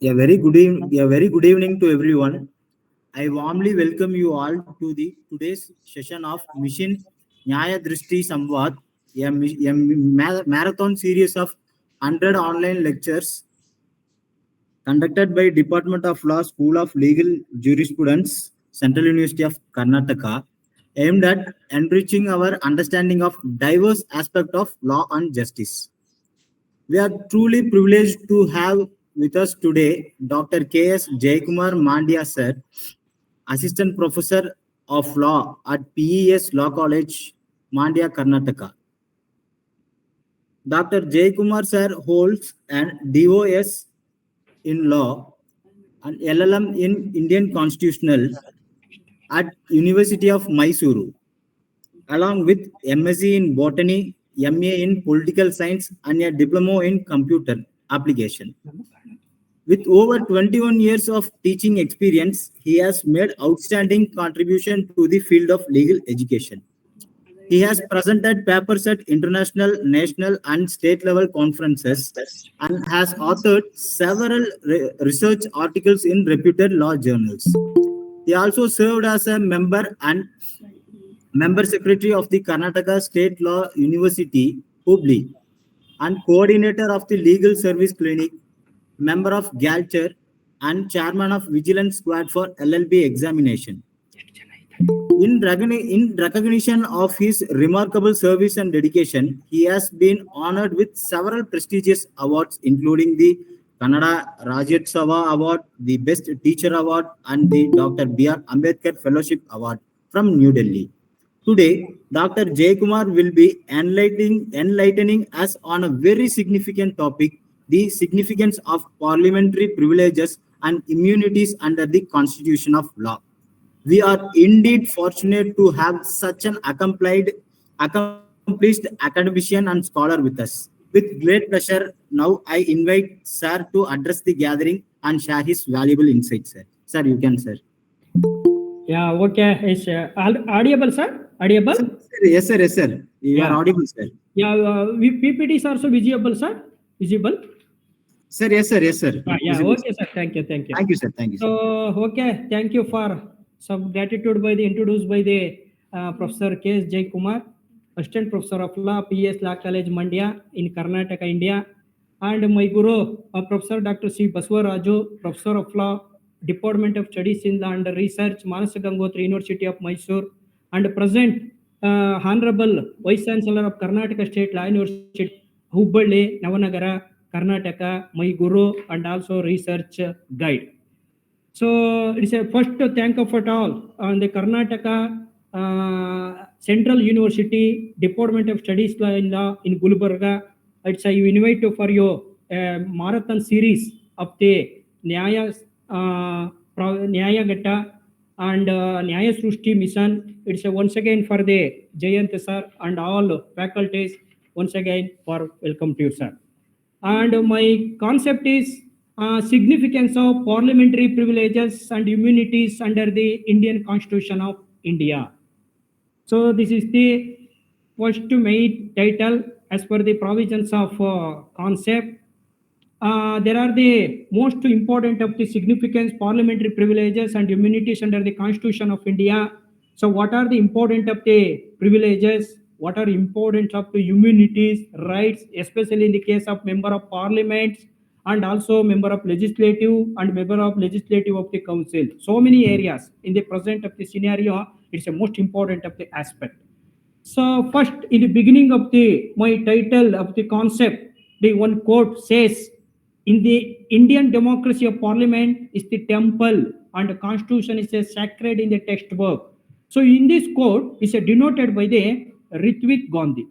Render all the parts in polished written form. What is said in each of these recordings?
A very good evening to everyone. I warmly welcome you all to the today's session of Mission Nyayadrishti Samvad, a marathon series of 100 online lectures conducted by Department of Law, School of Legal Jurisprudence, Central University of Karnataka, aimed at enriching our understanding of diverse aspects of law and justice. We are truly privileged to have with us today Dr. K.S. Jaykumar Mandya sir, Assistant Professor of Law at PES Law College, Mandya, Karnataka. Dr. Jaykumar sir holds an DOS in Law and LLM in Indian Constitutional at University of Mysuru, along with MSc in Botany, MA in Political Science, and a diploma in Computer Application. With over 21 years of teaching experience, he has made outstanding contribution to the field of legal education. He has presented papers at international, national, and state level conferences and has authored several research articles in reputed law journals. He also served as a member and member secretary of the Karnataka State Law University, Hubli, and coordinator of the Legal Service Clinic, member of GALCHER, and chairman of Vigilance Squad for LLB examination. In recognition of his remarkable service and dedication, he has been honored with several prestigious awards, including the Kannada Rajyotsava Award, the Best Teacher Award, and the Dr. B.R. Ambedkar Fellowship Award from New Delhi. Today, Dr. Jaykumar will be enlightening us on a very significant topic, the significance of parliamentary privileges and immunities under the Constitution of Law. We are indeed fortunate to have such an accomplished academician and scholar with us. With great pleasure, now I invite Sir to address the gathering and share his valuable insights, sir. Sir, you can, sir. Yeah, okay. It's audible, sir? Audible? Yes, sir. Yes, sir. You are audible, sir. Yeah, PPTs are also visible, sir? Visible? Sir, yes, sir. Yes, sir. Yeah, Visible, okay, sir. Thank you. Thank you, sir. Thank you, sir. So, okay, thank you for some gratitude by the introduced by the Professor K.S. Jay Kumar, Assistant Professor of Law, P.S. Law College, Mandya in Karnataka, India, and my Guru, Professor Dr. C. Baswaraju, Professor of Law, Department of Studies in Law and Research, Manasa Gangotri University of Mysore, and present Honorable Vice Chancellor of Karnataka State Law University, Hubballi, Navanagara, Karnataka, my Guru, and also research guide. So it's a first to thank of all on the Karnataka Central University Department of Studies in Law in Gulbarga. It's a you invite for your marathon series of the Nyayagata and Nyayadrishti mission. It's a once again for the Jayant sir and all faculties once again for welcome to you, sir. And my concept is significance of parliamentary privileges and immunities under the Indian Constitution of India. So this is the first main title as per the provisions of concept. There are the most important of the significance parliamentary privileges and immunities under the Constitution of India. So what are the important of the privileges? What are important of the immunities, rights, especially in the case of member of parliament and also member of legislative and member of legislative of the council. So many areas in the present of the scenario, it's a most important of the aspect. So first, in the beginning of the my title of the concept, the one quote says, "In the Indian democracy of parliament is the temple, and the constitution is a sacred in the textbook." So in this quote is denoted by the Ritvik Gandhi.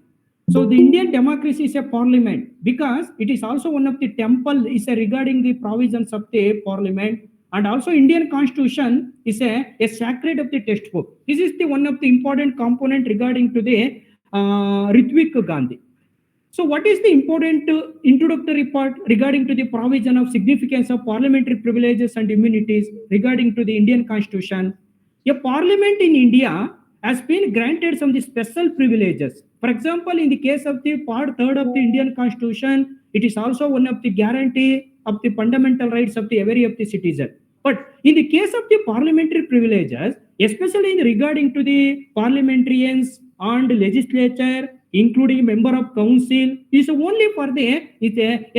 So the Indian democracy is a parliament because it is also one of the temple is regarding the provisions of the parliament, and also Indian constitution is a sacred of the textbook. This is the one of the important component regarding to the Ritvik Gandhi. So what is the important introductory part regarding to the provision of significance of parliamentary privileges and immunities regarding to the Indian constitution? A parliament in India has been granted some of the special privileges. For example, in the case of the part 3rd of the Indian constitution, it is also one of the guarantee of the fundamental rights of the every of the citizen. But in the case of the parliamentary privileges, especially in regarding to the parliamentarians and legislature, including member of council, is only for the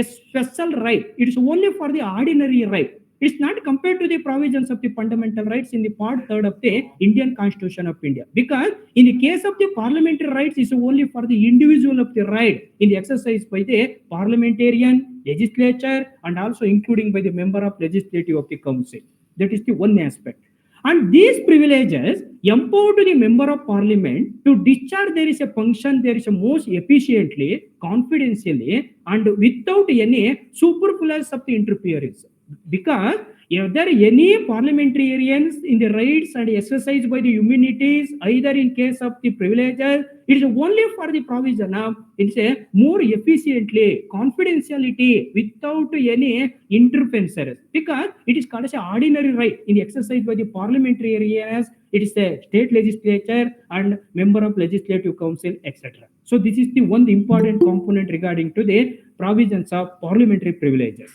a special right. It is only for the ordinary right. It's not compared to the provisions of the fundamental rights in the part third of the Indian Constitution of India. Because in the case of the parliamentary rights, it's only for the individual of the right in the exercise by the parliamentarian, legislature, and also including by the member of legislative of the council. That is the one aspect. And these privileges empower to the member of parliament to discharge there is a function, there is a most efficiently, confidentially, and without any superfluous of the interference. Because if there are any parliamentarians in the rights and exercised by the immunities, either in case of the privileges, it is only for the provision of it's a more efficiently, confidentiality without any interferences. Because it is called as an ordinary right in the exercise by the parliamentarians, it is a state legislature and member of legislative council, etc. So this is the one important component regarding to the provisions of parliamentary privileges.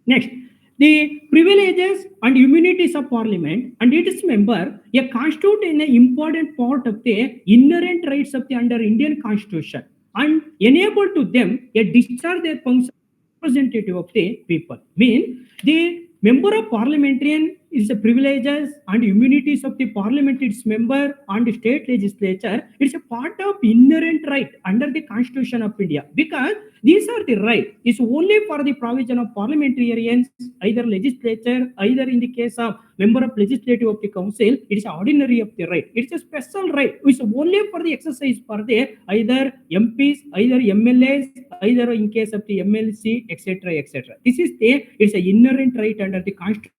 Next, the privileges and immunities of Parliament and its member constitute an important part of the inherent rights of the under Indian Constitution and enable to them discharge their function representative of the people. Mean the member of parliamentarian is the privileges and immunities of the parliament, its member and the state legislature. It's a part of inherent right under the Constitution of India because these are the right. It's only for the provision of parliamentarians, either legislature, either in the case of member of legislative of the council, it is ordinary of the right. It's a special right. It's only for the exercise for the either MPs, either MLAs, either in case of the MLC, etc., etc. This is it's an inherent right under the Constitution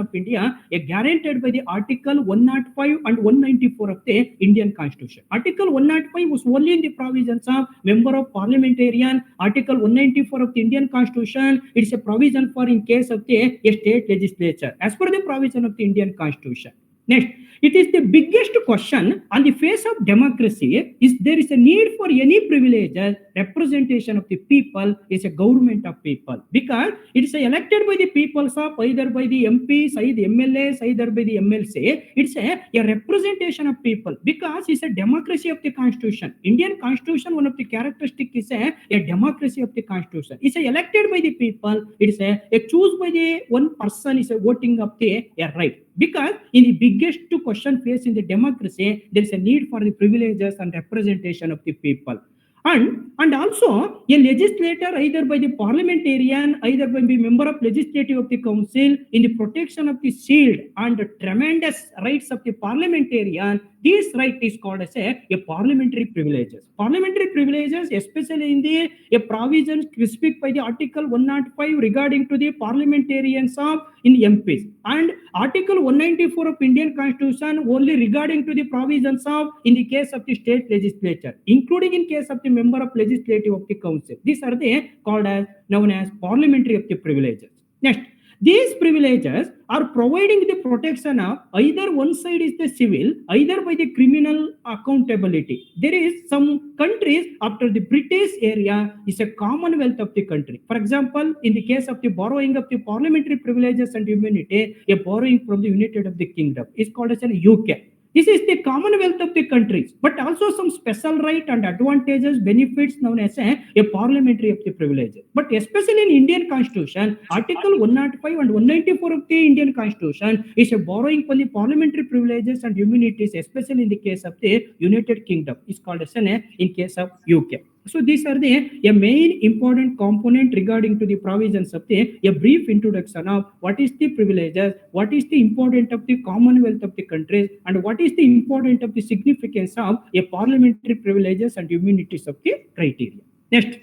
of India, guaranteed by the Article 105 and 194 of the Indian Constitution. Article 105 was only in the provisions of member of parliamentarian. Article 194 of the Indian Constitution, it is a provision for in case of the state legislature, as per the provision of the Indian Constitution. Next, it is the biggest question on the face of democracy is there is a need for any privileges representation of the people is a government of people because it is elected by the people of either by the MPs, either the MLAs, either by the MLC. It's a representation of people because it's a democracy of the Constitution. Indian Constitution, one of the characteristics is a democracy of the Constitution. It's elected by the people. It's a choose by the one person is a voting of the right. Because in the biggest question faced in the democracy, there is a need for the privileges and representation of the people. And also a legislator either by the parliamentarian, either by the member of legislative of the council in the protection of the shield and the tremendous rights of the parliamentarian, this right is called as a parliamentary privileges. Parliamentary privileges, especially in the provision specific by the Article 105 regarding to the parliamentarians of in MPs and Article 194 of Indian Constitution only regarding to the provisions of in the case of the state legislature, including in case of the member of legislative of the council. These are called as known as parliamentary of the privileges. Next, these privileges are providing the protection of either one side is the civil, either by the criminal accountability. There is some countries after the British area is a commonwealth of the country. For example, in the case of the borrowing of the parliamentary privileges and immunity, a borrowing from the United of the Kingdom is called as an UK. This is the commonwealth of the countries, but also some special right and advantages, benefits known as a parliamentary of the privileges. But especially in Indian Constitution, Article 105 and 194 of the Indian Constitution is a borrowing from the parliamentary privileges and immunities, especially in the case of the United Kingdom. It's called as in case of UK. So these are a main important component regarding to the provisions of a brief introduction of what is the privileges, what is the importance of the commonwealth of the countries, and what is the importance of the significance of a parliamentary privileges and immunities of the criteria. Next,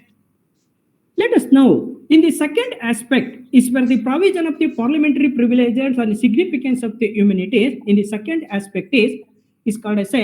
let us now, in the second aspect, is where the provision of the parliamentary privileges and the significance of the immunities. In the second aspect is called as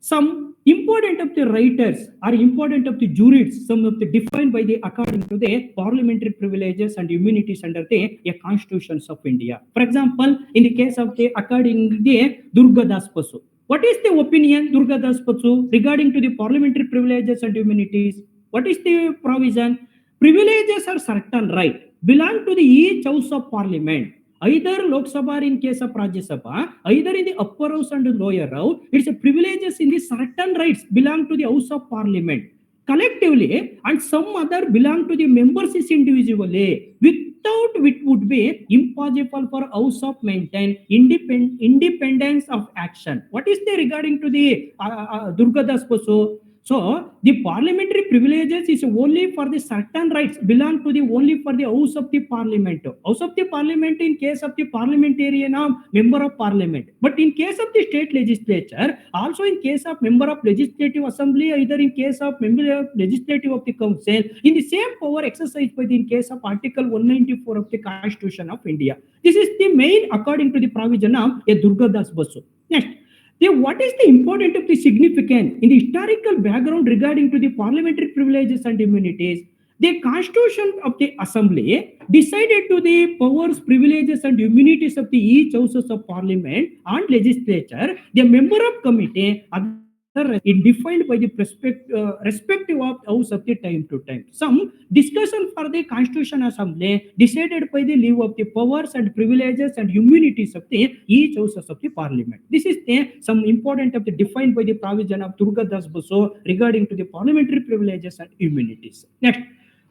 some important of the writers or important of the jurists, some of the defined by the according to the parliamentary privileges and immunities under the constitutions of India. For example, in the case of the according the Durga Das Basu, what is the opinion Durga Das Basu regarding to the parliamentary privileges and immunities? What is the provision? Privileges are certain right belong to the each house of parliament, either Lok Sabha in case of Rajya Sabha, either in the upper house and the lower house. It's a privileges in the certain rights belong to the house of parliament collectively, and some other belong to the members is individually. Without which would be impossible for house of maintain independence of action. What is there regarding to the Durgadas Basu? So the parliamentary privileges is only for the certain rights belong to the only for the house of the parliament. House of the parliament in case of the parliamentarian or member of parliament. But in case of the state legislature, also in case of member of legislative assembly, either in case of member of legislative of the council, in the same power exercised by the in case of Article 194 of the Constitution of India. This is the main according to the provision of a Durgadas Basu. Next. Then what is the importance of the significance in the historical background regarding to the parliamentary privileges and immunities? The Constitution of the Assembly decided to the powers, privileges, and immunities of the each houses of Parliament and legislature. The member of committee is defined by the respective of house of the time to time. Some discussion for the Constitution Assembly decided by the leave of the powers and privileges and immunities of the each houses of the Parliament. This is the some important of the defined by the provision of Durgadas Basu regarding to the parliamentary privileges and immunities. Next.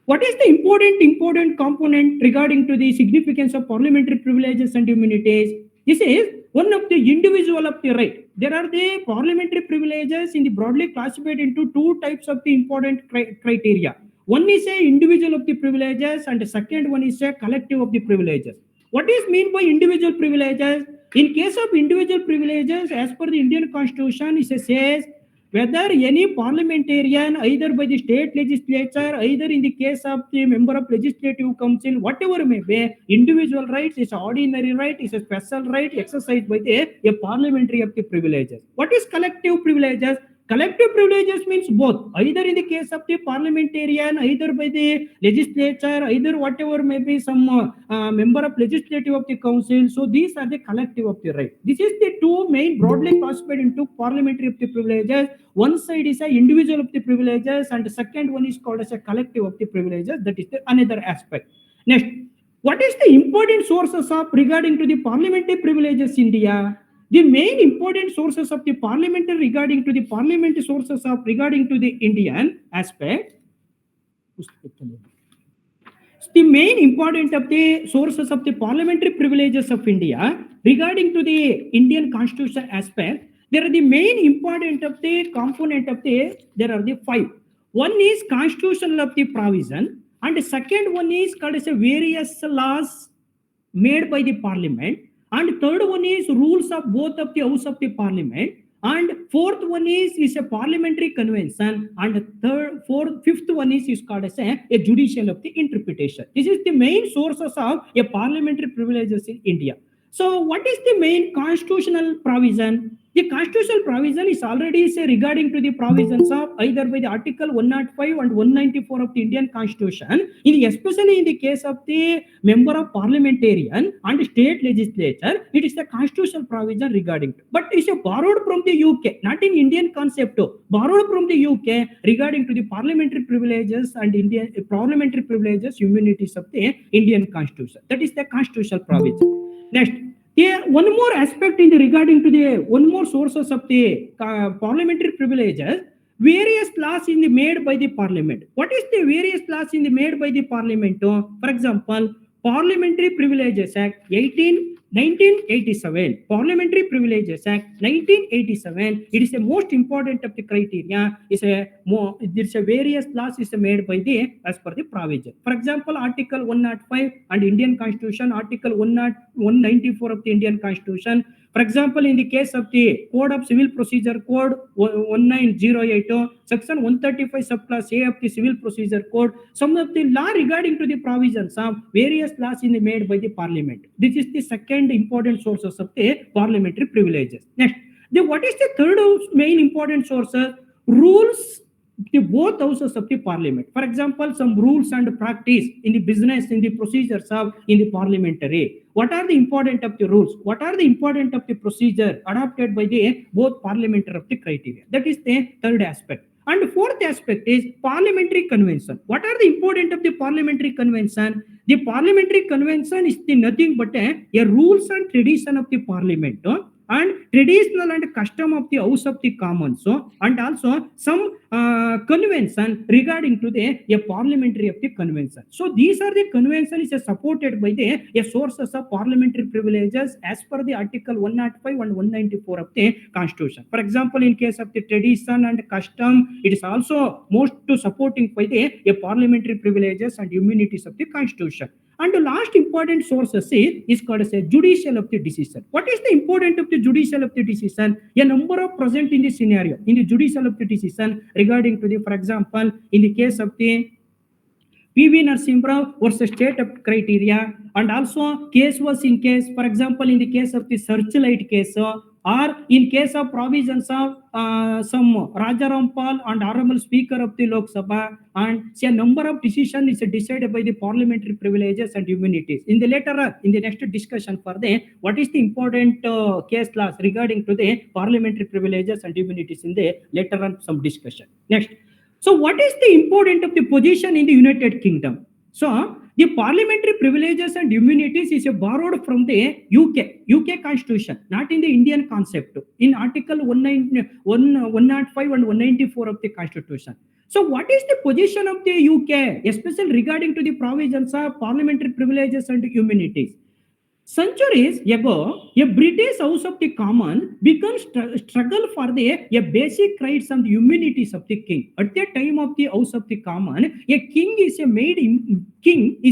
What is the important component regarding to the significance of parliamentary privileges and immunities? This is one of the individual of the right. There are the parliamentary privileges in the broadly classified into two types of the important criteria. One is a individual of the privileges and the second one is a collective of the privileges. What is mean by individual privileges? In case of individual privileges, as per the Indian Constitution, it says whether any parliamentarian, either by the state legislature, either in the case of the member of legislative council, whatever may be, individual rights is ordinary right, is a special right exercised by a parliamentary of the privileges. What is collective privileges? Collective privileges means both, either in the case of the parliamentarian, either by the legislature, either whatever may be some member of legislative of the council. So these are the collective of the right. This is the two main broadly classified into parliamentary of the privileges. One side is a individual of the privileges and the second one is called as a collective of the privileges. That is the another aspect. Next, what is the important sources of regarding to the parliamentary privileges in India? The main important sources of the parliamentary regarding to the parliamentary sources of regarding to the Indian aspect. The main important of the sources of the parliamentary privileges of India regarding to the Indian Constitution aspect. There are the main important of the component of the there are the five. One is constitutional of the provision, and the second one is called as a various laws made by the parliament, and third one is rules of both of the house of the parliament, and fourth one is a parliamentary convention, and fifth one is called as a judicial of the interpretation. This is the main sources of a parliamentary privileges in India. So what is the main constitutional provision? The constitutional provision is already say regarding to the provisions of either by the Article 105 and 194 of the Indian Constitution, especially in the case of the member of parliamentarian and state legislature, it is the constitutional provision regarding to. But it's borrowed from the UK, not in Indian concept, borrowed from the UK regarding to the parliamentary privileges and Indian parliamentary privileges, immunities of the Indian Constitution. That is the constitutional provision. Next, one more aspect in the regarding to the one more sources of the parliamentary privileges, various laws in the made by the parliament. What is the various laws in the made by the parliament? For example, Parliamentary Privileges Act 1987, Parliamentary Privileges Act 1987. It is the most important of the criteria. There's a various laws is made by the as per the provision. For example, Article 105 and Indian Constitution, Article 194 of the Indian Constitution. For example, in the case of the Code of Civil Procedure Code 19080, Section 135 subclass A of the Civil Procedure Code, some of the law regarding to the provisions of various laws in the made by the Parliament. This is the second important sources of the parliamentary privileges. Next, what is the third main important sources? Rules the both houses of the parliament. For example, some rules and practice in the business, in the procedures of in the parliamentary. What are the important of the rules? What are the important of the procedure adopted by the both parliamentary of the criteria? That is the third aspect. And fourth aspect is parliamentary convention. What are the important of the parliamentary convention? The parliamentary convention is the nothing but a rules and tradition of the parliament, and traditional and custom of the House of the Commons, and also some convention regarding to the a parliamentary of the convention. So these are the convention is supported by the a sources of parliamentary privileges as per the Article 105 and 194 of the Constitution. For example, in case of the tradition and custom, it is also most to supporting by the a parliamentary privileges and immunities of the Constitution. And the last important source is called as a judicial of the decision. What is the important of the judicial of the decision? A number of present in the scenario in the judicial of the decision regarding to the, for example, in the case of the PV Narasimha versus state of criteria, and also case was in case, for example, in the case of the searchlight case, or in case of provisions of some Rajarampal and Honorable Speaker of the Lok Sabha, and say a number of decisions is decided by the parliamentary privileges and immunities. In the later, in the next discussion for the what is the important case laws regarding to the parliamentary privileges and immunities in the later on some discussion. Next. So, what is the importance of the position in the United Kingdom? So, the parliamentary privileges and immunities is borrowed from the UK Constitution, not in the Indian concept. In Article 105 and 194 of the Constitution. So, what is the position of the UK, especially regarding to the provisions of parliamentary privileges and immunities? Centuries ago, a British House of the Commons began struggle for the basic rights and immunities of the king. At the time of the House of the Commons, a king is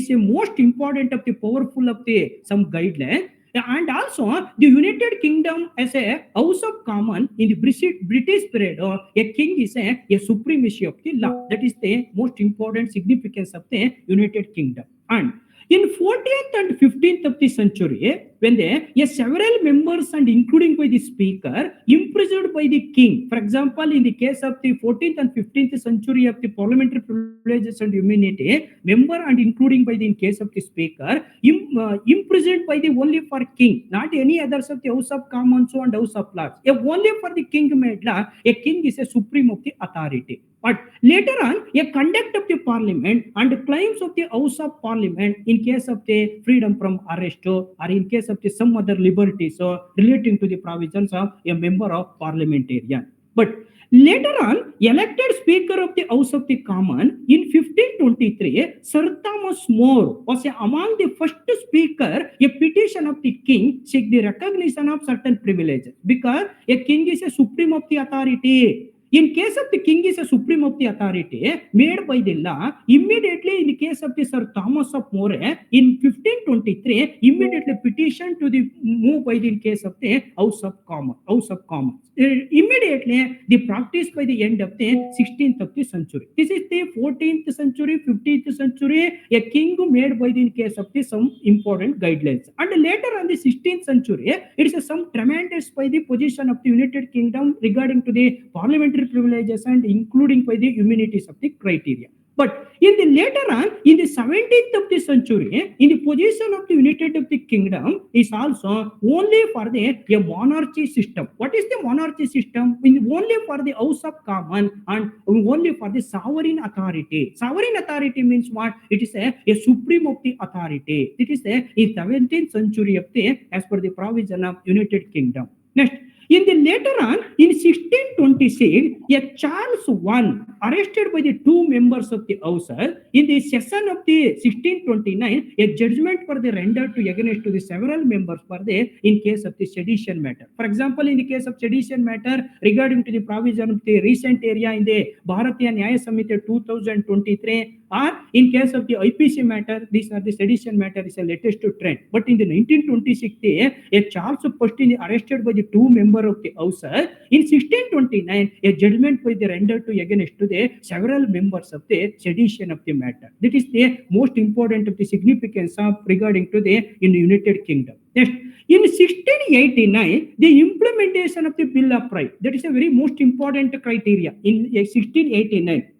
a most important of the powerful of the some guideline. And also, the United Kingdom as a House of Commons in the British period, a king is a supremacy of the law. That is the most important significance of the United Kingdom. And in 14th and 15th of the century, when several members and including by the speaker imprisoned by the king, for example, in the case of the 14th and 15th century of the parliamentary privileges and immunity, member and including by the in case of the speaker, imprisoned by the only for king, not any others of the House of Commons and House of Lords. Only for the king made law, a king is a supreme of the authority. But later on, a conduct of the parliament and claims of the House of Parliament in case of the freedom from arrest or in case of the some other liberties relating to the provisions of a member of parliamentarian. But later on, elected Speaker of the House of the Commons in 1523, Sir Thomas More was among the first speaker a petition of the king seek the recognition of certain privileges because a king is a supreme of the authority. In case of the king is a supreme of the authority made by the law, immediately in the case of the Sir Thomas of More in 1523, immediately petition to the move by the case of the House of Commons. Immediately the practice by the end of the 16th of the century. This is the 14th century, 15th century, a king made by the case of the some important guidelines. And later on the 16th century, it is some tremendous by the position of the United Kingdom regarding to the parliamentary privileges and including by the immunities of the criteria. But in the later on, in the 17th of the century, in the position of the United of the Kingdom is also only for the a monarchy system. What is the monarchy system? Only for the House of Commons and only for the sovereign authority. Sovereign authority means what? It is a supreme of the authority. It is a 17th century of the as per the provision of United Kingdom. Next. In the later on, in 1626, a Charles I arrested by the two members of the House. In the session of the 1629, a judgment for the rendered to against to the several members for the in case of the sedition matter. For example, in the case of sedition matter regarding to the provision of the recent area in the Bharatiya Nyaya Samhita 2023, or in case of the IPC matter, these are the sedition matter is a latest trend. But in the 1926, a Charles I arrested by the two members of the House. In 1629, a judgment by the rendered to against to the several members of the sedition of the matter. That is the most important of the significance of regarding to the in the United Kingdom. Next, in 1689, the implementation of the Bill of Rights. That is a very most important criteria in 1689.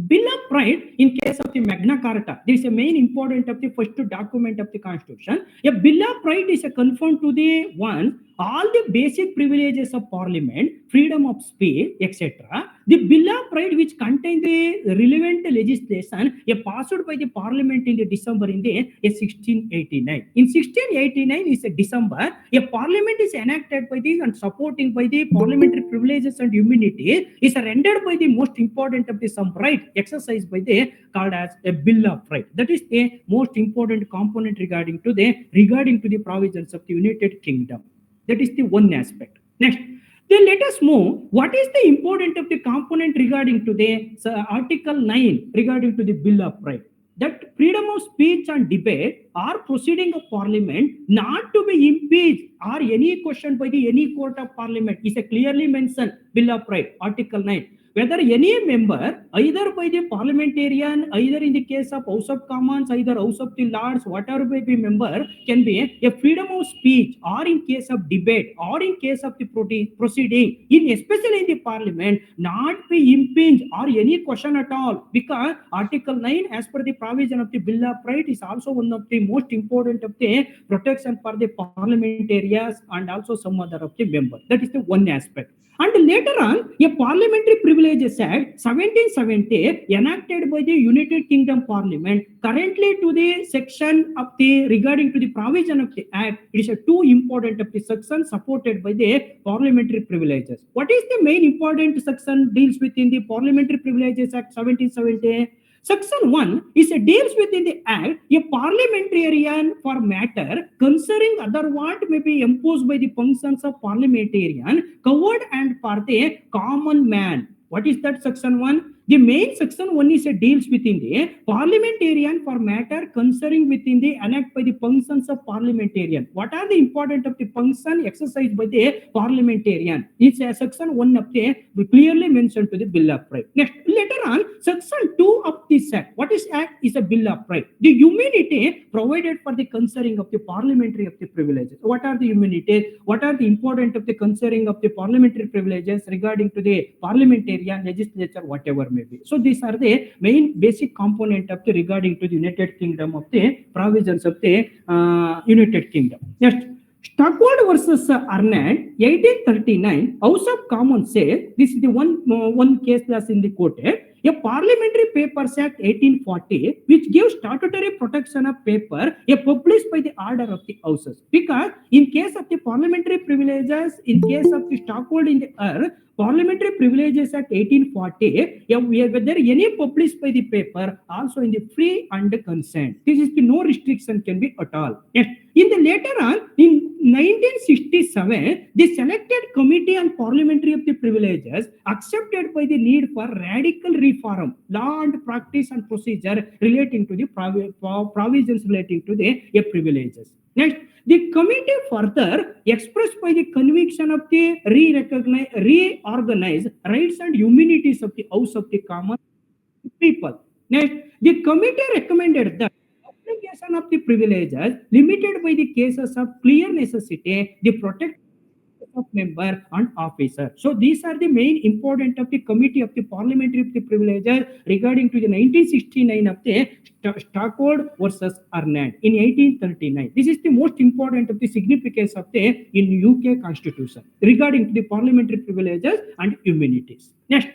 Bill of Rights in case of the Magna Carta, this is a main important of the first document of the Constitution. A Bill of Rights is a conformed to the one all the basic privileges of parliament, freedom of speech, etc. The Bill of Rights, which contain the relevant legislation, passed by the parliament in the December in the 1689. In 1689 is a December, a parliament is enacted by the and supporting by the parliamentary privileges and immunity is rendered by the most important of the some right exercised by the called as a Bill of Rights. That is a most important component regarding to the provisions of the United Kingdom. That is the one aspect. Next, then let us move. What is the important of the component regarding to the Article 9 regarding to the Bill of Rights? That freedom of speech and debate or proceeding of parliament not to be impeached or any question by the any court of parliament is a clearly mentioned Bill of Rights, Article 9. Whether any member, either by the parliamentarian, either in the case of House of Commons, either House of the Lords, whatever may be member, can be a freedom of speech, or in case of debate, or in case of the proceeding, in especially in the parliament, not be impinged or any question at all, because Article 9, as per the provision of the Bill of Rights, is also one of the most important of the protection for the parliamentarians and also some other of the member. That is the one aspect. And later on, a Parliamentary Privileges Act 1770 enacted by the United Kingdom Parliament, currently to the section of the regarding to the provision of the Act, it is a two important of the section supported by the parliamentary privileges. What is the main important section deals within the Parliamentary Privileges Act 1770? Section 1 is a deals within the act a parliamentarian for matter concerning other what may be imposed by the functions of parliamentarian covered and for the common man. What is that section 1? The main section 1 is a deals within the parliamentarian for matter concerning within the enact by the functions of parliamentarian. What are the important of the function exercised by the parliamentarian? It's a section 1 of the clearly mentioned to the Bill of Rights. Next, later on, section 2 of this act. What is act? Is a Bill of Rights. The immunity provided for the concerning of the parliamentary of the privileges. What are the immunities? What are the important of the concerning of the parliamentary privileges regarding to the parliamentarian, legislature, whatever may be. So these are the main basic component of the regarding to the United Kingdom of the provisions of the United Kingdom. Next, Stockwood versus Arnett, 1839, House of Commons says, this is the one case that's in the quoted, a Parliamentary Papers Act 1840, which gives statutory protection of paper, published by the order of the houses. Because in case of the parliamentary privileges, in case of the stockhold in the earth, Parliamentary Privileges Act 1840, whether any published by the paper, also in the free and consent. This is the no restriction can be at all. Yes. In the later on, in 1967, the selected committee on parliamentary of the privileges accepted by the need for radical reform, law and practice and procedure relating to the provisions relating to the privileges. Next, the committee further expressed by the conviction of the reorganized rights and immunities of the House of the Common People. Next, the committee recommended that application of the privileges limited by the cases of clear necessity, the protection of member and officer. So these are the main important of the committee of the parliamentary of the privileges regarding to the 1969 of the Stockwood versus Arnett in 1839. This is the most important of the significance of the in UK Constitution regarding to the parliamentary privileges and immunities. Next.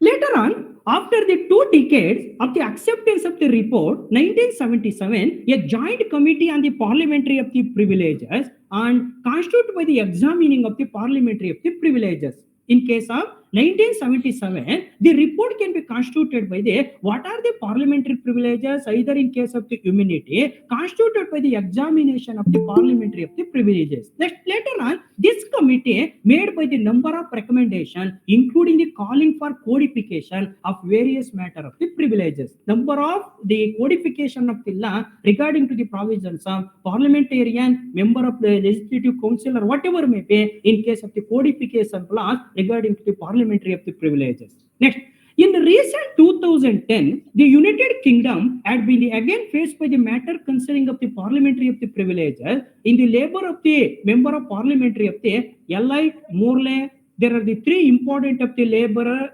Later on, after the 2 decades of the acceptance of the report, 1977, a joint committee on the parliamentary of the privileges and constituted by the examining of the parliamentary of the privileges. In case of 1977, the report can be constituted by the what are the parliamentary privileges, either in case of the immunity, constituted by the examination of the parliamentary of the privileges. Later on, this committee made by the number of recommendations, including the calling for codification of various matter of the privileges. Number of the codification of the law regarding to the provisions of parliamentarian, member of the legislative council, or whatever may be, in case of the codification laws regarding to the parliamentary of the privileges. Next, in the recent 2010, the United Kingdom had been again faced by the matter concerning of the parliamentary of the privileges in the labor of the member of parliamentary of the Elite, Morley. There are the three important of the laborers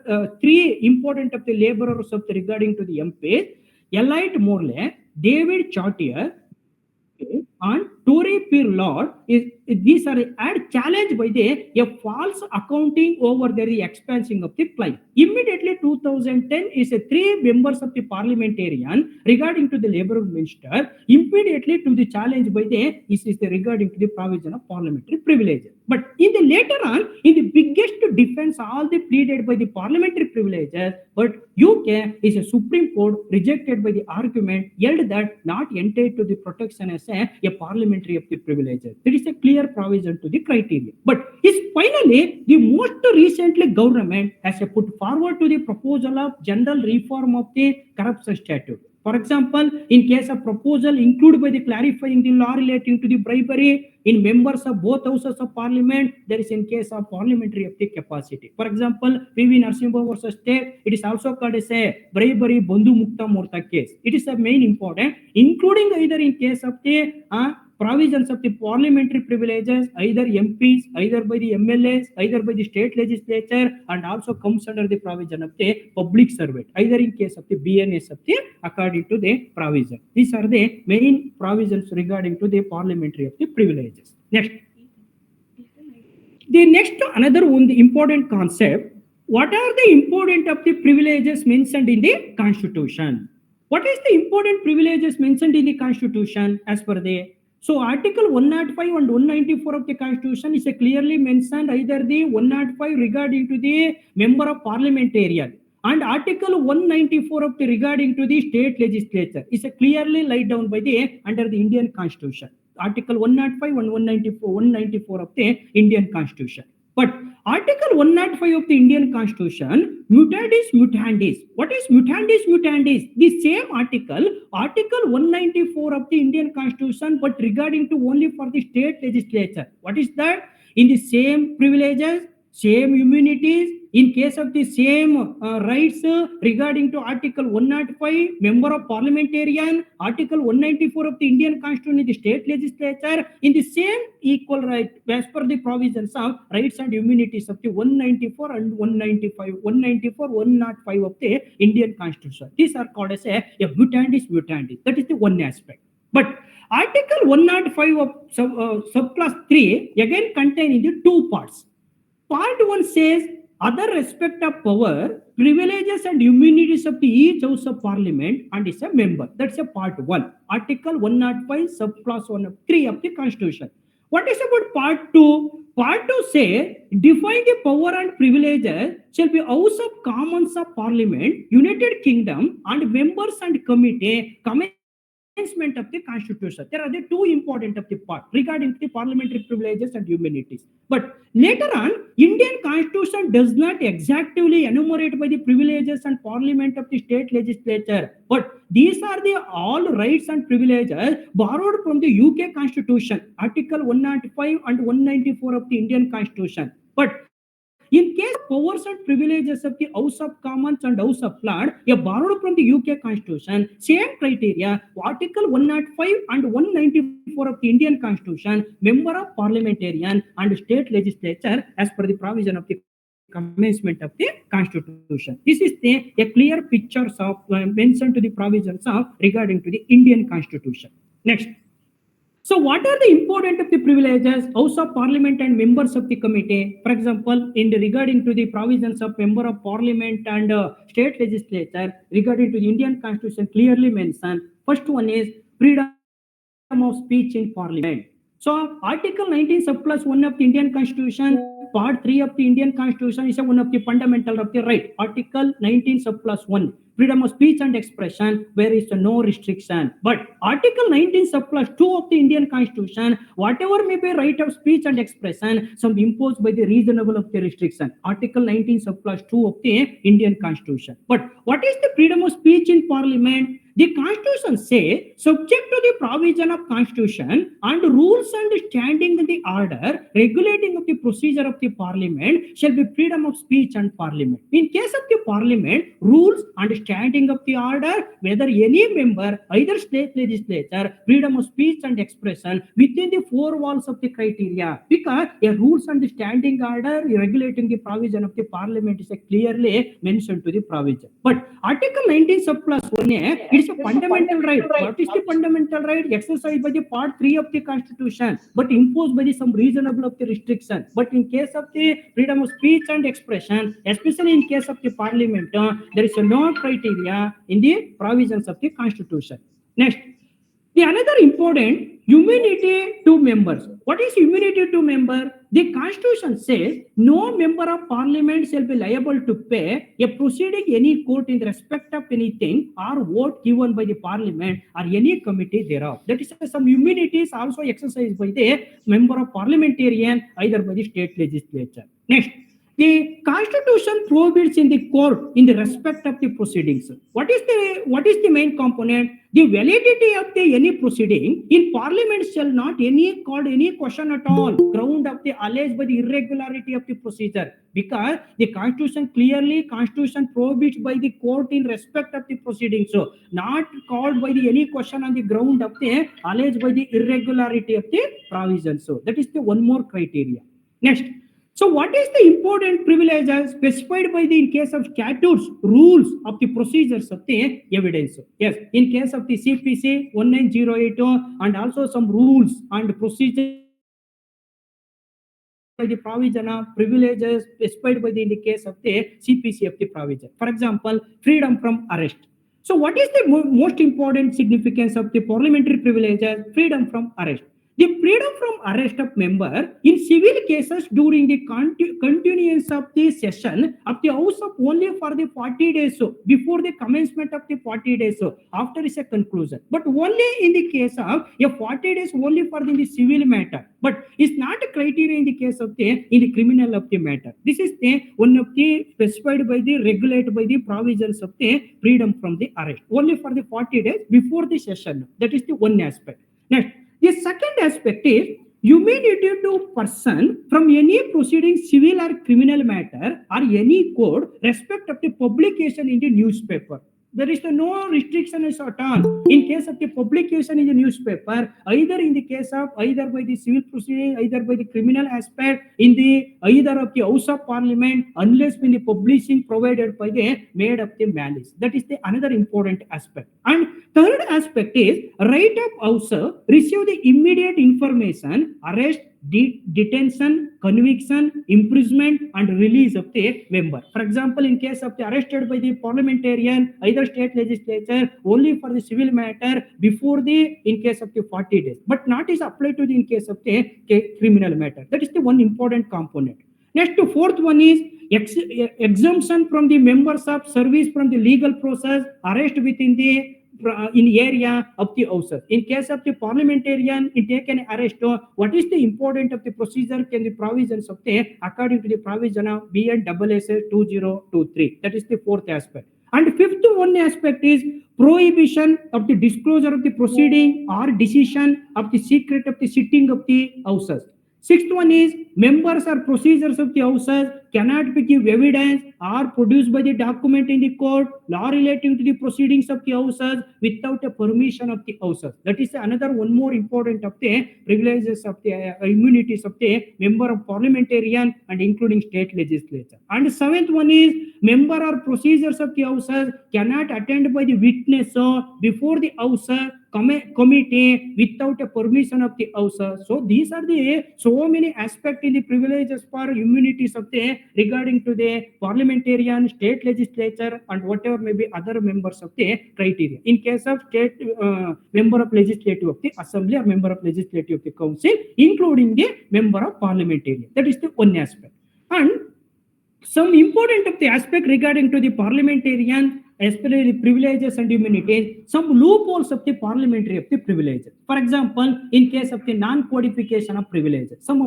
of the regarding to the MP, Elite Morley, David Chartier, and Tory Peer Lord is these are challenged by a false accounting over the expansion of the claim. Immediately 2010 is a three members of the parliamentarian regarding to the labor minister immediately to the challenge by is the regarding to the provision of parliamentary privileges. But in the later on, in the biggest defense, all the pleaded by the parliamentary privileges, but UK is a Supreme Court rejected by the argument held that not entitled to the protection as a parliamentary of the privileges. There is a clear provision to the criteria. But is finally the most recently government has put forward to the proposal of general reform of the corruption statute. For example, in case of proposal included by the clarifying the law relating to the bribery in members of both houses of parliament, there is in case of parliamentary of the capacity. For example, PV Narasimha versus State, it is also called as a bribery Bandhu Mukta Morta case. It is a main important, including either in case of the provisions of the parliamentary privileges, either MPs, either by the MLAs, either by the state legislature, and also comes under the provision of the public servant, either in case of the BNS of the according to the provision. These are the main provisions regarding to the parliamentary of the privileges. Next. The next, another one, the important concept. What are the important of the privileges mentioned in the Constitution? What is the important privileges mentioned in the Constitution as per the so Article 105 and 194 of the Constitution is a clearly mentioned either the 105 regarding to the member of parliamentarian and Article 194 of the regarding to the state legislature is a clearly laid down by the under the Indian Constitution. Article 105 and 194 of the Indian Constitution. But Article 105 of the Indian Constitution, mutandis mutandis. What is mutandis mutandis? The same article, Article 194 of the Indian Constitution, but regarding to only for the state legislature. What is that? In the same privileges, same immunities, in case of the same rights regarding to Article 105, member of parliamentarian, Article 194 of the Indian Constitution in the state legislature, in the same equal right as per the provisions of rights and immunities of the 194 and 195, 194, 105 of the Indian Constitution. These are called as a mutandis mutandis. That is the one aspect. But Article 105 of subclass 3 again containing the two parts. Part 1 says other respect of power, privileges and immunities of the each house of parliament and is a member. That's a part 1. Article 105 subclass 1 of 3 of the Constitution. What is about part 2? Part 2 says define the power and privileges shall be House of Commons of Parliament, United Kingdom and members and committee commencement of the Constitution. There are the two important of the part regarding the parliamentary privileges and immunities. But later on, Indian Constitution does not exactly enumerate by the privileges and parliament of the state legislature. But these are the all rights and privileges borrowed from the UK Constitution, Article 105 and 194 of the Indian Constitution. But in case of powers and privileges of the House of Commons and House of Lords, borrowed from the UK Constitution, same criteria, Article 105 and 194 of the Indian Constitution, member of parliamentarian and state legislature as per the provision of the commencement of the Constitution. This is a clear picture of mention to the provisions of regarding to the Indian Constitution. Next. So what are the important of the privileges, House of Parliament and members of the committee? For example, in the regarding to the provisions of member of parliament and state legislature regarding to the Indian Constitution clearly mentioned. First one is freedom of speech in parliament. So Article 19 subclass 1 of the Indian Constitution, Part 3 of the Indian Constitution is one of the fundamental of the right. Article 19 subclass 1. Freedom of speech and expression, where is no restriction. But Article 19 subclass 2 of the Indian Constitution, whatever may be right of speech and expression, some imposed by the reasonable of the restriction. Article 19 subclass 2 of the Indian Constitution. But what is the freedom of speech in Parliament? The Constitution says, subject to the provision of Constitution and rules and standing in the order regulating of the procedure of the Parliament shall be freedom of speech and Parliament. In case of the Parliament, rules and standing of the order, whether any member, either state legislature, freedom of speech and expression within the four walls of the criteria, because a rules and standing order regulating the provision of the Parliament is clearly mentioned to the provision. But Article 19 subclass 1, it is a fundamental right. What is the fundamental right? Exercised by the part 3 of the Constitution, but imposed by the some reasonable of the restriction. But in case of the freedom of speech and expression, especially in case of the Parliament, there is no criteria in the provisions of the Constitution. Next, the another important immunity to members. What is immunity to member? The Constitution says no member of Parliament shall be liable to pay a proceeding any court in respect of anything or vote given by the Parliament or any committee thereof. That is, some immunities also exercised by the member of parliamentarian either by the state legislature. Next, the Constitution prohibits in the court in the respect of the proceedings. What is the main component? The validity of the any proceeding in Parliament shall not any called any question at all ground of the alleged by the irregularity of the procedure, because the Constitution prohibits by the court in respect of the proceedings, so not called by the any question on the ground of the alleged by the irregularity of the provision. So that is the one more criteria. Next, so what is the important privileges specified by the in case of statutes, rules of the procedures of the evidence? Yes, in case of the CPC 19080 and also some rules and procedures by the provision of privileges specified by the in the case of the CPC of the provision. For example, freedom from arrest. So what is the most important significance of the parliamentary privileges? Freedom from arrest. The freedom from arrest of member in civil cases during the continuance of the session of the House of only for the 40 days so before the commencement of the 40 days so after is a conclusion. But only in the case of a 40 days only for the civil matter. But it's not a criteria in the case of the in the criminal of the matter. This is the one of the specified by the regulated by the provisions of the freedom from the arrest. Only for the 40 days before the session. That is the one aspect. Next, the second aspect is immunity to person from any proceeding, civil or criminal matter or any code respect of the publication in the newspaper. There is no restriction at all in case of the publication in the newspaper, either in the case of either by the civil proceeding, either by the criminal aspect in the either of the House of Parliament, unless when the publishing provided by the made of the malice. That is the another important aspect. And third aspect is right of House receive the immediate information, arrest, detention, conviction, imprisonment, and release of the member. For example, in case of the arrested by the parliamentarian, either state legislature, only for the civil matter before the in case of the 40 days, but not is applied to the in case of the criminal matter. That is the one important component. Next, the fourth one is exemption from the members of service from the legal process, arrest within the in area of the houses. In case of the parliamentarian, in take an arrest, what is the important of the procedure can the provisions of the according to the provision of BNSS 2023. That is the fourth aspect. And fifth one aspect is prohibition of the disclosure of the proceeding or decision of the secret of the sitting of the houses. Sixth one is members or procedures of the houses cannot be give evidence or produced by the document in the court law relating to the proceedings of the houses without a permission of the houses. That is another one more important of the privileges of the immunities of the member of parliamentarian and including state legislature. And seventh one is member or procedures of the houses cannot attend by the witness before the house committee without a permission of the house. So these are the so many aspects in the privileges for immunities of the regarding to the parliamentarian, state legislature, and whatever may be other members of the criteria. In case of state member of legislative of the assembly or member of legislative of the council, including the member of parliamentarian. That is the one aspect. And some important of the aspect regarding to the parliamentarian, especially the privileges and immunities, some loopholes of the parliamentary of the privileges. For example, in case of the non-codification of privileges, some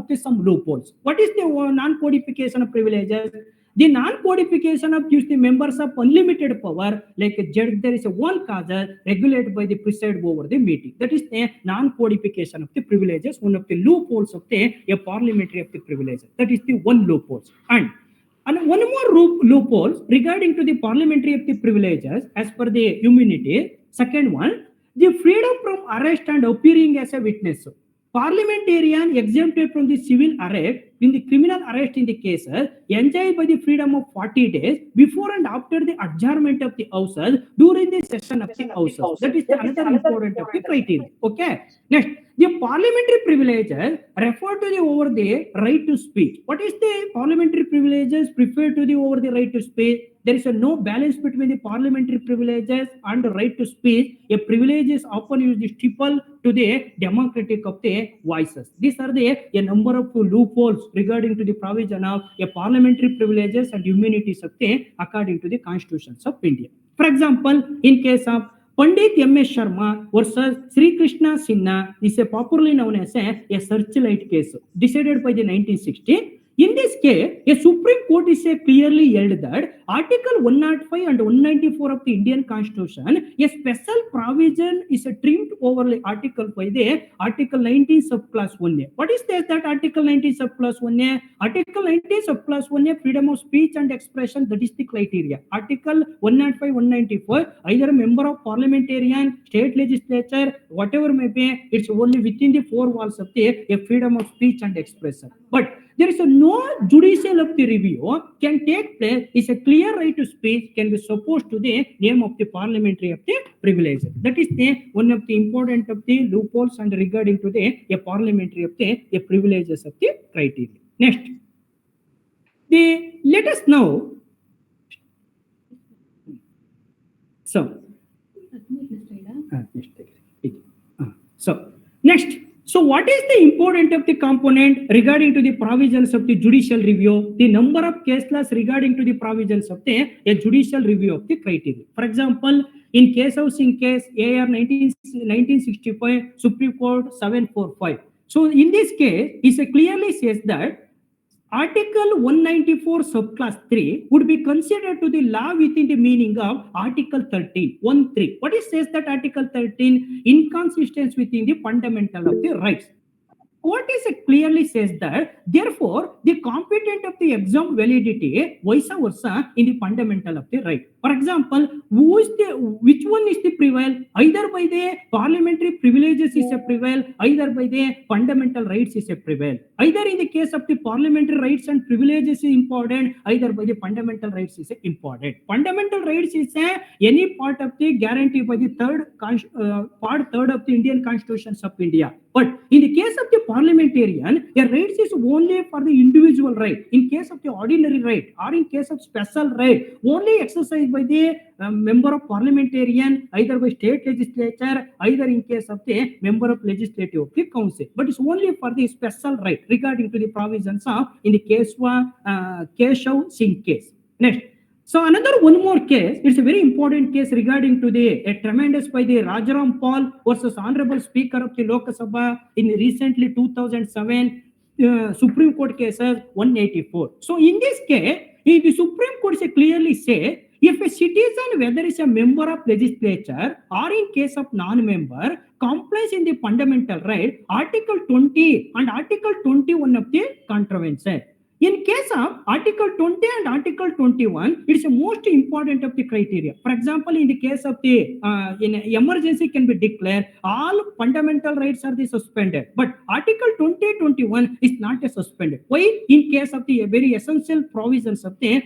loopholes. What is the non-codification of privileges? The non-codification of gives the members of unlimited power, like a judge, there is a one cause regulated by the preside over the meeting. That is the non-codification of the privileges, one of the loopholes of the parliamentary of the privileges. That is the one loophole. And one more loophole regarding to the parliamentary of the privileges as per the immunity. Second one, the freedom from arrest and appearing as a witness. Parliamentarian exempted from the civil arrest in the criminal arrest in the cases enjoyed by the freedom of 40 days before and after the adjournment of the houses during the session of the houses. That is the another important of the criteria. Okay. Next, the parliamentary privileges refer to the over the right to speech. What is the parliamentary privileges refer to the over the right to speech? There is a no balance between the parliamentary privileges and the right to speech. A privilege is often used to stipple to the democratic of the voices. These are the a number of loopholes regarding to the provision of a parliamentary privileges and immunities of the according to the constitutions of India. For example, in case of Pandit M.S. Sharma versus Sri Krishna Sinha is a popularly known as a searchlight case decided by the 1960. In this case, a Supreme Court is clearly held that Article 105 and 194 of the Indian Constitution, a special provision is trimmed over Article by the Article 19 subclass 1A. What is this, that Article 19 subclass 1A? Article 19 subclass 1A, freedom of speech and expression, that is the criteria. Article 105, 194, either a member of parliamentarian, state legislature, whatever may be, it's only within the four walls of the a freedom of speech and expression. But there is no judicial of the review can take place is a clear right to speech can be supposed to the name of the parliamentary of the privilege. That is the one of the important of the loopholes and regarding to the a parliamentary of the a privileges of the criteria. Next, let us now next. So what is the important of the component regarding to the provisions of the judicial review? The number of case laws regarding to the provisions of the a judicial review of the criteria. For example, in case of Singh case, AR 1965, Supreme Court 745. So in this case, it clearly says that Article 194 subclass 3 would be considered to the law within the meaning of Article 13, 1.3. What it says that Article 13 inconsistent within the fundamental of the rights. What is it clearly says that therefore the competent of the exam validity vice versa in the fundamental of the right. For example, which one is the prevail? Either by the parliamentary privileges is a prevail, either by the fundamental rights is a prevail. Either in the case of the parliamentary rights and privileges is important, either by the fundamental rights is important. Fundamental rights is any part of the guarantee by the part third of the Indian constitutions of India. But in the case of the parliamentarian, a rights is only for the individual right. In case of the ordinary right or in case of special right, only exercised by the member of parliamentarian, either by state legislature, either in case of the member of legislative of the council. But it's only for the special right regarding to the provisions of in the case of Keshav Singh case. Next. So another one more case, it's a very important case regarding to the a tremendous by the Rajaram Paul versus Honorable Speaker of the Lok Sabha in recently 2007 Supreme Court cases 184. So in this case, the Supreme Court clearly say if a citizen, whether it's a member of legislature or in case of non-member, complies in the fundamental right, Article 20 and Article 21 of the contravention. In case of Article 20 and Article 21, it's the most important of the criteria. For example, in the case of the in emergency can be declared, all fundamental rights are suspended. But Article 20-21 is not suspended. Why? In case of the very essential provisions of the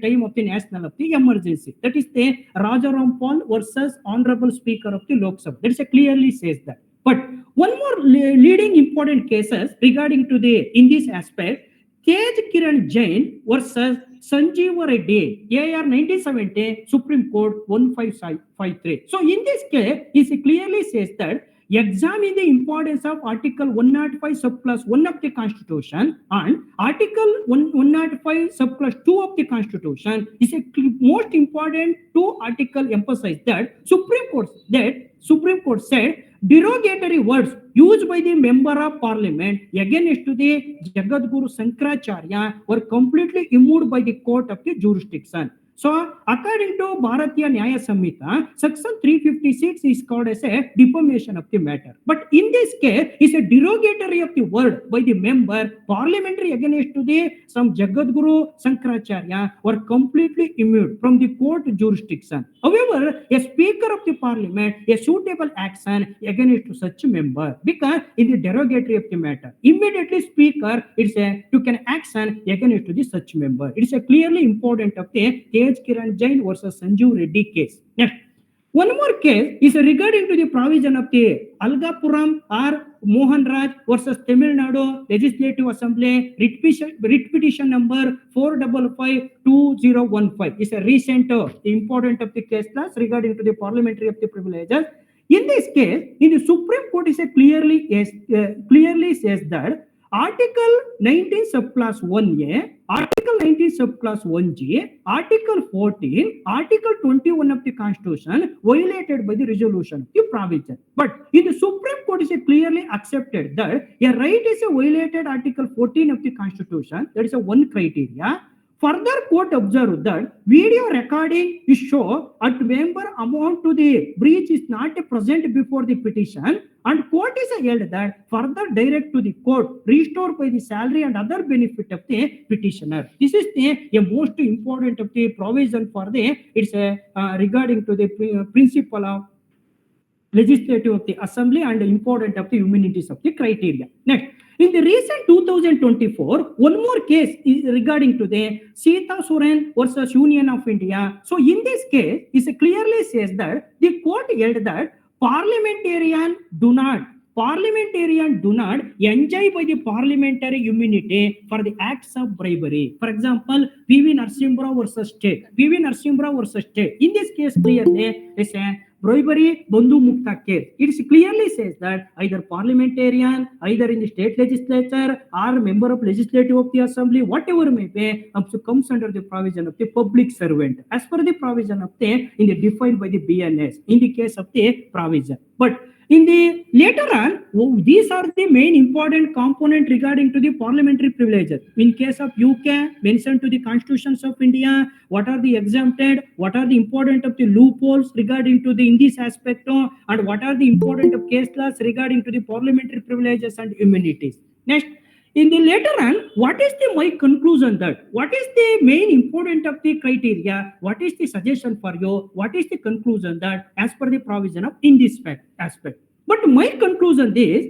time of the national of the emergency. That is the Rajaram Paul versus Honorable Speaker of the Lok Sabha. That is clearly says that. But one more leading important cases regarding to the in this aspect. Tej Kiran Jain versus Sanjeeva Reddy, AR 1970, Supreme Court 1553. So in this case, it clearly says that examine the importance of Article 105 subclass 1 of the Constitution and Article 105 subclass 2 of the Constitution is a most important two article emphasize that Supreme Court said derogatory words used by the member of parliament against the Jagadguru Sankaracharya were completely removed by the court of the jurisdiction. So, according to Bharatiya Nyaya Samhita, section 356 is called as a defamation of the matter. But in this case, it's a derogatory of the word by the member parliamentary against to the some Jagadguru Sankaracharya were completely immune from the court jurisdiction. However, a speaker of the parliament a suitable action against to such member because in the derogatory of the matter, immediately speaker it's a took an action against to the such member. It is a clearly important of the Tej Kiran Jain versus Sanjeev Reddy case. Next. One more case is regarding to the provision of the Algapuram or Mohan Raj versus Tamil Nadu Legislative Assembly writ petition number 4552015. It's a recent important of the case class regarding to the parliamentary of the privileges. In this case, in the Supreme Court is a clearly says that Article 19 subclass 1A, Article 19 subclass 1G, Article 14, Article 21 of the Constitution violated by the resolution of the provision. But in the Supreme Court is clearly accepted that a right is a violated Article 14 of the Constitution. That is a one criteria. Further, court observed that video recording is show at member amount to the breach is not present before the petition, and court is held that further direct to the court restore by the salary and other benefit of the petitioner. This is the most important of the provision for the it's regarding to the principle of legislative of the assembly and important of the immunities of the criteria. Next. In the recent 2024, one more case is regarding to the Sita Soren versus Union of India. So in this case, it clearly says that the court held that parliamentarian do not enjoy by the parliamentary immunity for the acts of bribery. For example, PV Narasimha versus state. PV Narasimha versus state. In this case, clearly is a bribery Bandhu Mukta case. It clearly says that either parliamentarian, either in the state legislature or member of legislative of the assembly, whatever may be, comes under the provision of the public servant as per the provision of the in the defined by the BNS in the case of the provision. But in the later on, these are the main important component regarding to the parliamentary privileges. In case of UK, mentioned to the constitutions of India, what are the exempted, what are the important of the loopholes regarding to the in this aspect, and what are the important of case laws regarding to the parliamentary privileges and immunities. Next, in the later on, what is the my conclusion that what is the main important of the criteria? What is the suggestion for you? What is the conclusion that as per the provision of in this aspect? But my conclusion is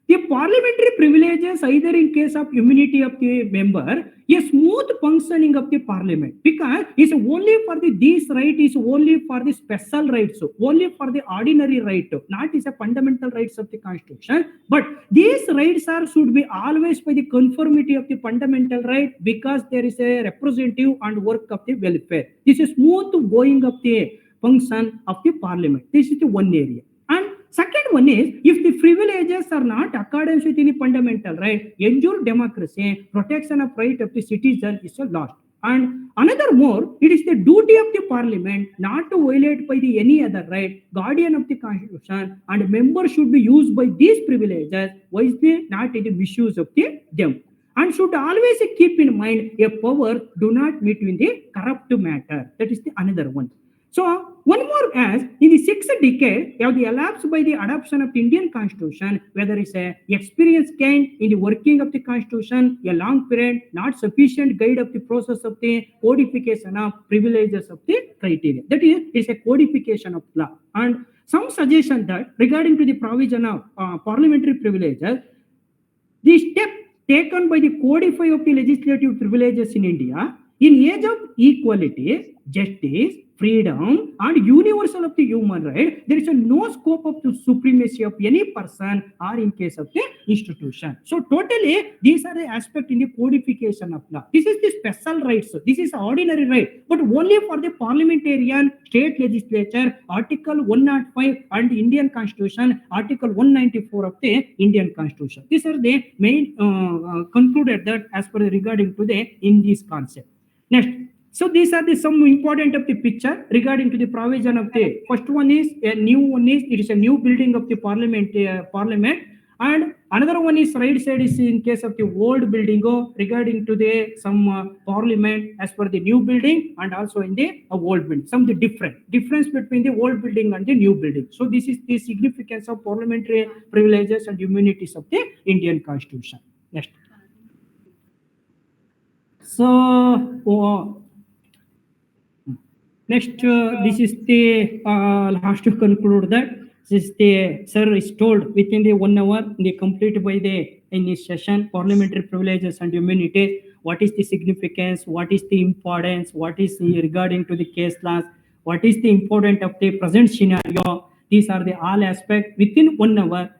the parliamentary privileges either in case of immunity of the member, a smooth functioning of the parliament because it's only for the this right is only for the special rights, only for the ordinary right, not is a fundamental rights of the constitution. But these rights are should be always by the conformity of the fundamental right because there is a representative and work of the welfare. This is smooth going of the function of the parliament. This is the one area. And second one is, if the privileges are not accordance with any fundamental right, ensure democracy, protection of right of the citizen is lost. And another more, it is the duty of the parliament not to violate by the any other right, guardian of the constitution, and members should be used by these privileges wisely, not in the misuse of them. And should always keep in mind a power do not meet in the corrupt matter. That is the another one. So, one more as in the sixth decade, of the elapsed by the adoption of the Indian Constitution, whether it's a experience gained in the working of the Constitution, a long period, not sufficient guide of the process of the codification of privileges of the criteria. That is, it's a codification of law. And some suggestion that regarding to the provision of parliamentary privileges, the step taken by the codify of the legislative privileges in India in age of equality, justice, freedom, and universal of the human right, there is no scope of the supremacy of any person or in case of the institution. So totally, these are the aspects in the codification of law. This is the special rights. This is ordinary right, but only for the parliamentarian, state legislature, Article 105 and Indian Constitution, Article 194 of the Indian Constitution. These are the main concluded that as per regarding to the in this concept. Next. So these are the some important of the picture regarding to the provision of the first one is a new one is it is a new building of the parliament and Another one is right side is in case of the old building regarding to the some parliament as per the new building and also in the old building. Some the difference between the old building and the new building. So this is the significance of parliamentary privileges and immunities of the Indian Constitution. Next. So next, this is the last to conclude that this is the sir is told within the 1 hour they complete by the in this session parliamentary privileges and immunities. What is the significance? What is the importance? What is regarding to the case laws? What is the important of the present scenario? These are the all aspects within 1 hour.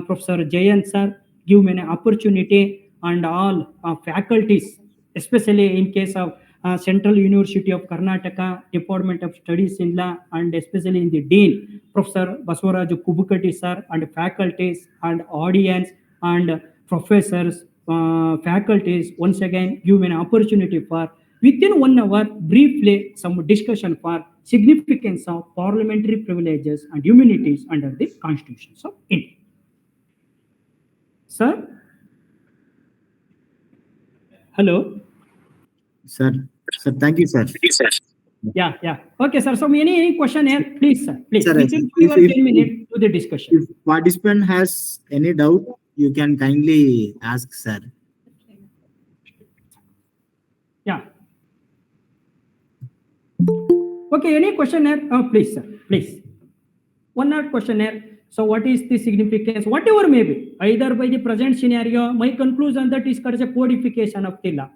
Professor Jayant sir give me an opportunity and all faculties, especially in case of Central University of Karnataka, Department of Studies in Law, and especially in the Dean, Professor Basavaraju Kubukati sir, and faculties and audience and professors, faculties, once again give an opportunity for within 1 hour briefly some discussion for significance of parliamentary privileges and immunities under the Constitution of India. Sir? Hello? Sir, thank you, sir. Yeah. Okay, sir. So any question here, please, sir. Please. Sir, Within 5 or 10 minutes to the discussion. If participant has any doubt, you can kindly ask, sir. Yeah. Okay, any question here? Please, sir. Please. One more question here. So what is the significance? Whatever may be, either by the present scenario, my conclusion that is called a codification of the law.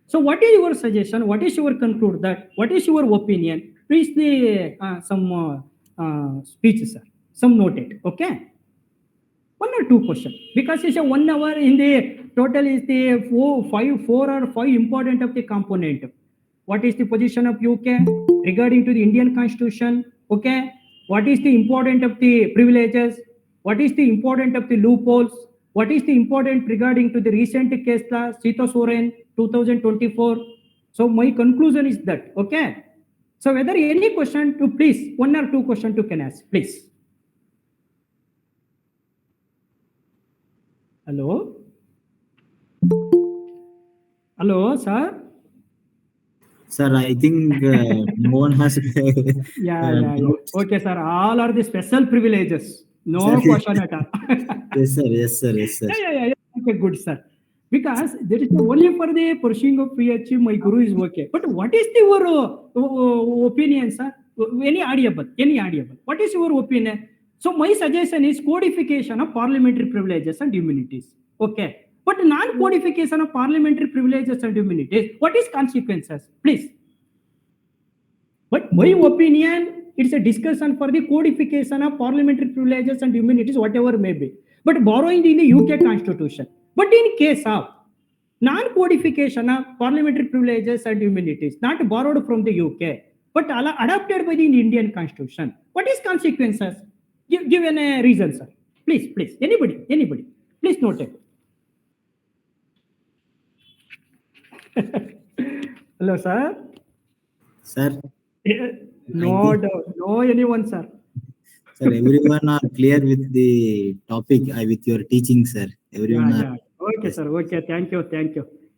So what is your suggestion? What is your conclude that? What is your opinion? Please the some speech, sir. Some noted. Okay. 1 or 2 questions. Because it's a 1 hour in the total is the 4 or 5 important of the component. What is the position of UK regarding to the Indian Constitution? Okay. What is the important of the privileges? What is the important of the loopholes? What is the important regarding to the recent case law, Sita Soren 2024? So my conclusion is that, okay. So whether any question to please, 1 or 2 questions to can ask, please. Hello? Hello, sir? Sir, I think no one has. Yeah. Okay, sir. All are the special privileges. No Sir. question at all. Yes, sir. Yeah. Okay, good, sir. Because there is only for the pursuing of PhD, my guru is okay. But what is your opinion, sir? Any audible? What is your opinion? So my suggestion is codification of parliamentary privileges and immunities. Okay. But non-codification of parliamentary privileges and immunities, what is consequences? Please. But my opinion, it's a discussion for the codification of parliamentary privileges and immunities, whatever may be. But borrowing in the UK Constitution. But in case of non-codification of parliamentary privileges and immunities, not borrowed from the UK, but adopted by the Indian Constitution, what is consequences? Give a reason, sir. Please. Anybody. Please note it. Hello, sir. Sir. No, anyone, sir. Sir, everyone are clear with the topic, with your teaching, sir. Everyone are. Okay, sir. Okay, thank you.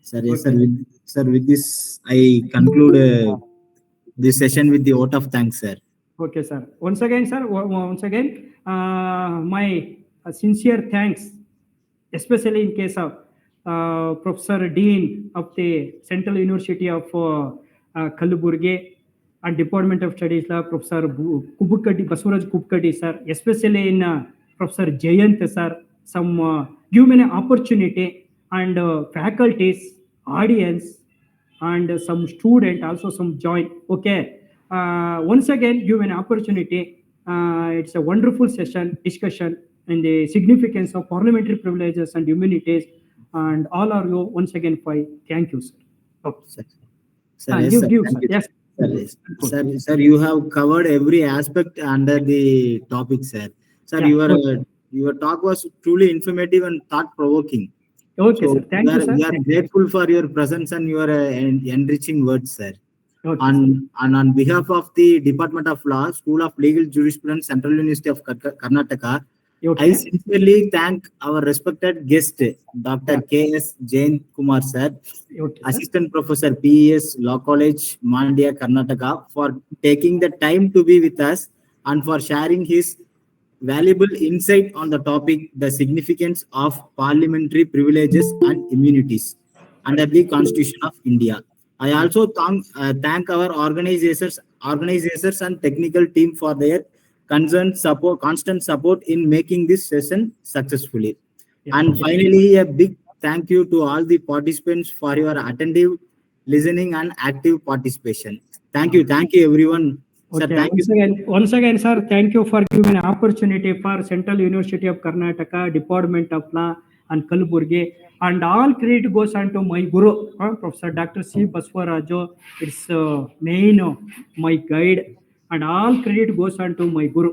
Sir, yes, sir. With this, I conclude this session with the vote of thanks, sir. Okay, sir. Once again, sir. My sincere thanks, especially in case of Professor Dean of the Central University of Kalaburgi and Department of Studies Law, Professor Kubukati, Basavaraj Kubukati, sir, especially in Professor Jayant, sir, some give me an opportunity and faculties, audience, and some student also some join. Okay. Once again, give an opportunity. It's a wonderful session, discussion, and the significance of parliamentary privileges and immunities. And all are you once again, thank you, sir. Okay. Sir, you have covered every aspect under the topic, sir. Sir, yeah, your talk was truly informative and thought-provoking. Okay, so sir. Thank you, sir. We are grateful for your presence and your enriching words, sir. Okay, and on behalf of the Department of Law, School of Legal Jurisprudence, Central University of Karnataka, I Okay. sincerely thank our respected guest, Dr. Yeah. K.S. Jain Kumar sir, Okay, sir. Assistant Professor PES Law College, Mandya, Karnataka, for taking the time to be with us and for sharing his valuable insight on the topic, the significance of parliamentary privileges and immunities under the Constitution of India. I Yeah. also thank our organizers and technical team for their constant support in making this session successfully. Yeah. And Yeah. finally, a big thank you to all the participants for your attentive listening and active participation. Uh, Thank you, everyone. Sir, Okay, thank you. once again, sir, thank you for giving an opportunity for Central University of Karnataka, Department of Law and Kalburgi. And all credit goes on to my guru, Professor Dr. C. Baswaraju. It's main my guide, and all credit goes on to my guru.